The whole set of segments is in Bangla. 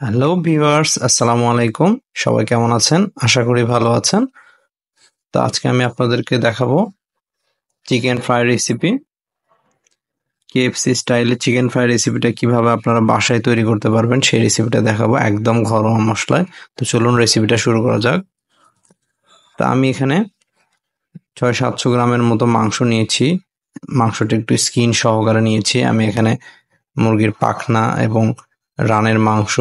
হ্যালো ভিউয়ার্স, আসসালামু আলাইকুম। সবাই কেমন আছেন? আশা করি ভালো আছেন। তো আজকে আমি আপনাদেরকে দেখাবো চিকেন ফ্রাই রেসিপি। কেএফসি স্টাইলে চিকেন ফ্রাই রেসিপিটা কিভাবে আপনারা বাসায় তৈরি করতে পারবেন সেই রেসিপিটা দেখাবো একদম ঘরোয়া মশলায়। তো চলুন রেসিপিটা শুরু করা যাক। তো আমি এখানে 600-700 গ্রামের মতো মাংস নিয়েছি। মাংসটা একটু স্কিন সহকারে নিয়েছি। আমি এখানে মুরগির পাখনা এবং রানের মাংস,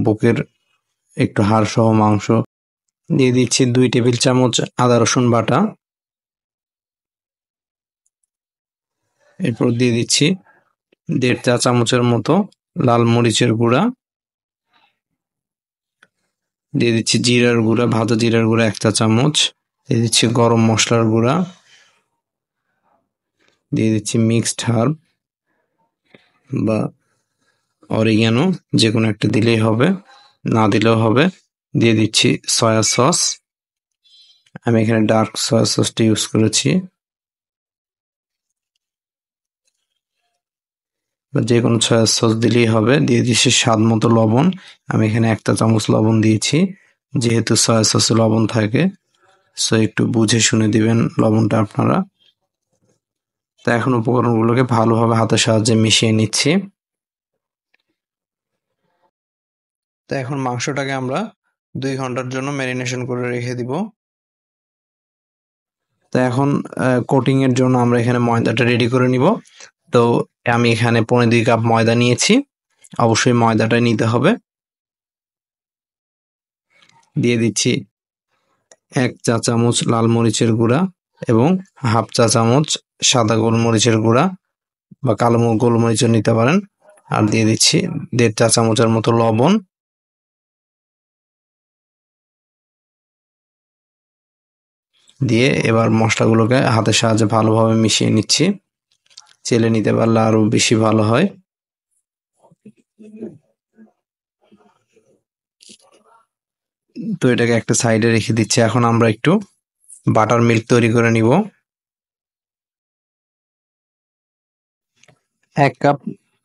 বুকের একটু হাড় সহ মাংস দিয়ে দিচ্ছি 2 টেবিল চামচ আদা রসুন বাটা। এরপর দিয়ে দিচ্ছি 1.5 চা চামচের মতো লাল মরিচের গুঁড়া। দিয়ে দিচ্ছি জিরার গুঁড়া, ভাজা জিরার গুঁড়া 1 চা চামচ। দিয়ে দিচ্ছি গরম মশলার গুঁড়া। দিয়ে দিচ্ছি মিক্সড হার্ব বা অরিগ্যানো, যে কোনো একটা দিলেই হবে, না দিলেও হবে। দিয়ে দিচ্ছি সয়া সস। আমি এখানে ডার্ক সয়া সসটা ইউজ করেছি, বা যে কোনো সয়া সস দিলেই হবে। দিয়ে দিচ্ছি স্বাদ মতো লবণ। আমি এখানে 1 চা চামচ লবণ দিয়েছি, যেহেতু সয়া সসে লবণ থাকে, সো একটু বুঝে শুনে দিবেন লবণটা আপনারা। তো এখন উপকরণগুলোকে ভালোভাবে হাতের সাহায্যে মিশিয়ে নিচ্ছি। তো এখন মাংসটাকে আমরা 2 ঘন্টার জন্য ম্যারিনেশন করে রেখে দিব। তো এখন কোটিং এর জন্য আমরা এখানে ময়দাটা রেডি করে নিব। তো আমি এখানে 2.5 কাপ ময়দা নিয়েছি। অবশ্যই ময়দাটাই নিতে হবে। দিয়ে দিচ্ছি 1 চা চামচ লাল মরিচের গুঁড়া এবং হাফ চা চামচ সাদা গোলমরিচের গুঁড়া বা কালো গোলমরিচও নিতে পারেন। আর দিয়ে দিচ্ছি 1.5 চা চামচের মতো লবণ। দিয়ে এবার মশলাগুলোকে হাতের সাহায্যে ভালোভাবে মিশিয়ে নিচ্ছি। চেলে নিতে পারলে আরো বেশি ভালো হয়। তো এটাকে একটা সাইডে রেখে দিচ্ছি। এখন আমরা একটু বাটার মিল্ক তৈরি করে নিব। 1 কাপ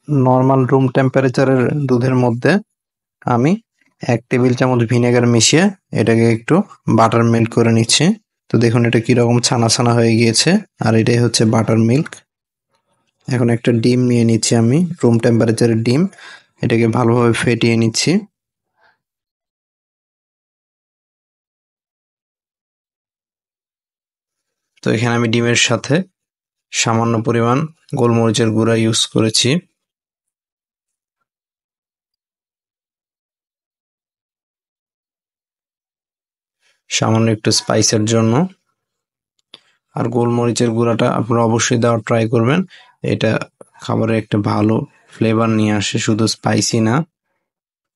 নর্মাল রুম টেম্পারেচারের দুধের মধ্যে আমি 1 টেবিল চামচ ভিনেগার মিশিয়ে এটাকে একটু বাটার মিল্ক করে নিচ্ছি। তো দেখুন এটা কিরকম ছানা ছানা হয়ে গিয়েছে, আর এটাই হচ্ছে বাটার মিল্ক। এখন একটা ডিম নিয়ে নিচ্ছি আমি, রুম টেম্পারেচারের ডিম। এটাকে ভালোভাবে ফেটিয়ে নিচ্ছি। তো এখানে আমি ডিমের সাথে সামান্য পরিমাণ গোলমরিচের গুঁড়া ইউজ করেছি। সামান্য একটু স্পাইসের জন্য। আর গোলমরিচের গুঁড়াটা আপনারা অবশ্যই দেওয়ার ট্রাই করবেন। এটা খাবারে একটা ভালো ফ্লেভার নিয়ে আসে, শুধু স্পাইসি না।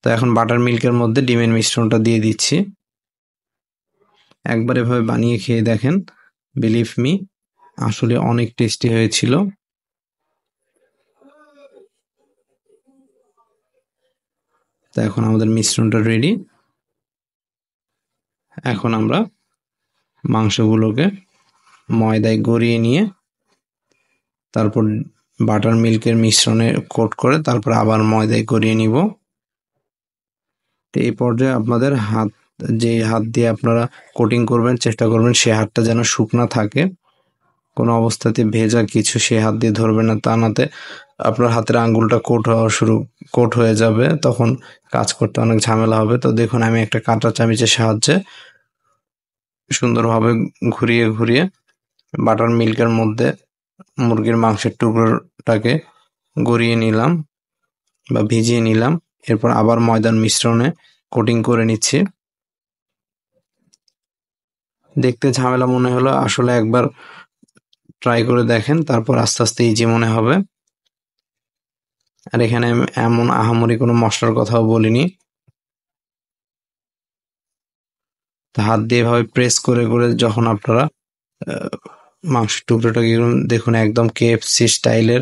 তো এখন বাটার মিল্কের মধ্যে ডিমের মিশ্রণটা দিয়ে দিচ্ছি। একবার এভাবে বানিয়ে খেয়ে দেখেন, বিলিভ মি, আসলে অনেক টেস্টি হয়েছিল। তো এখন আমাদের মিশ্রণটা রেডি। এখন আমরা মাংসগুলোকে ময়দায় গড়িয়ে নিয়ে তারপর বাটার মিল্কের মিশ্রণে কোট করে তারপর আবার ময়দায় গড়িয়ে নিব। তো এই পর্যায়ে আপনাদের যে হাত দিয়ে আপনারা কোটিং করবেন চেষ্টা করবেন সে হাতটা যেন শুকনা থাকে। কোনো অবস্থাতে ভেজা কিছু সে হাত দিয়ে ধরবেন না, তা নাতে আপনার হাতের আঙ্গুলটা কোট হয়ে যাবে, তখন কাজ করতে অনেক ঝামেলা হবে। তো দেখুন আমি একটা কাঁটা চামচের সাহায্যে সুন্দরভাবে ঘুরিয়ে ঘুরিয়ে বাটার মিল্কের মধ্যে মুরগির মাংসের টুকরোটাকে গড়িয়ে নিলাম বা ভিজিয়ে নিলাম। এরপর আবার ময়দার মিশ্রণে কোটিং করে নিচ্ছি। দেখতে ঝামেলা মনে হলো, আসলে একবার ট্রাই করে দেখেন, তারপর আস্তে আস্তে ইজি মনে হবে। আর এখানে এমন আহামরি কোনো মশলার কথাও বলিনি। হাত দিয়ে এভাবে প্রেস করে করে যখন আপনারা মাংসের টুকরোটাকে দেখুন একদম কেএফসি স্টাইলের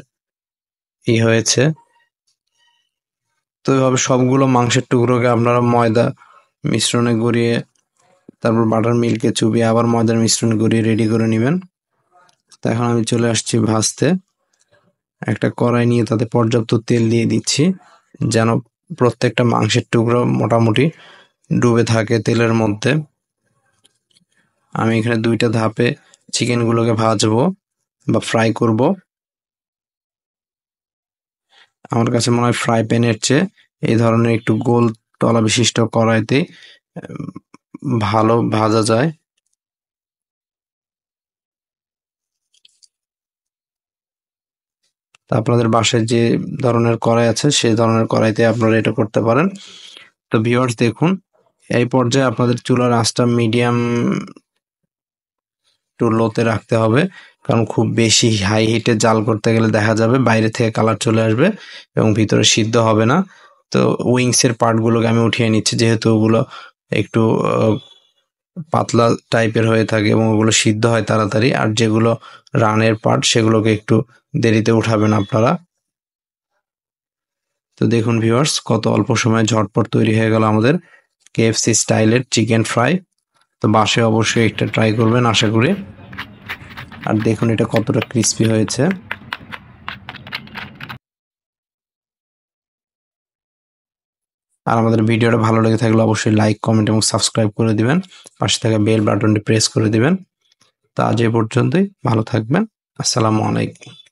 হয়েছে। তো এভাবে সবগুলো মাংসের টুকরোকে আপনারা ময়দা মিশ্রণে গড়িয়ে তারপর বাটার মিল্কে চুবিয়ে আবার ময়দার মিশ্রণে গড়িয়ে রেডি করে নেবেন। তো এখন আমি চলে আসছি ভাজতে। একটা কড়াই নিয়ে তাতে পর্যাপ্ত তেল দিয়ে দিচ্ছি যেন প্রত্যেকটা মাংসের টুকরো মোটামুটি ডুবে থাকে তেলের মধ্যে। আমি এখানে 2টা ধাপে চিকেনগুলোকে ভাজবো বা ফ্রাই করব। আমার কাছে মনে হয় ফ্রাই প্যানের চেয়ে এই ধরনের একটু গোল তলা বিশিষ্ট কড়াইতে ভালো ভাজা যায়। তা আপনাদের বাসায় যে ধরনের কড়াই আছে সেই ধরনের কড়াইতে আপনারা এটা করতে পারেন। তো ভিউয়ার্স দেখুন, এই পর্যায়ে আপনাদের চুলার আঁচটা মিডিয়াম টু লোতে রাখতে হবে, কারণ খুব বেশি হাই হিটে জাল করতে গেলে দেখা যাবে বাইরে থেকে কালার চলে আসবে এবং ভিতরে সিদ্ধ হবে না। তো উইংসের পার্টগুলোকে আমি উঠিয়ে নিচ্ছি, যেহেতু ওগুলো একটু পাতলা টাইপের হয়ে থাকে এবং ওগুলো সিদ্ধ হয় তাড়াতাড়ি। আর যেগুলো রানের পার্ট সেগুলোকে একটু দেরিতে উঠাবেন আপনারা। তো দেখুন ভিউয়ার্স, কত অল্প সময়ে ঝটপট তৈরি হয়ে গেল আমাদের KFC স্টাইলের চিকেন ফ্রাই। তো বাসায় অবশ্যই একটা ট্রাই করবেন আশা করি। আর দেখুন এটা কতটা ক্রিস্পি হয়েছে। আর আমাদের ভিডিওটা ভালো লেগে থাকলে অবশ্যই লাইক, কমেন্ট এবং সাবস্ক্রাইব করে দিবেন। পাশে থাকা বেল বাটনটি প্রেস করে দিবেন। তো আজ এই পর্যন্তই, ভালো থাকবেন। আসসালামু আলাইকুম।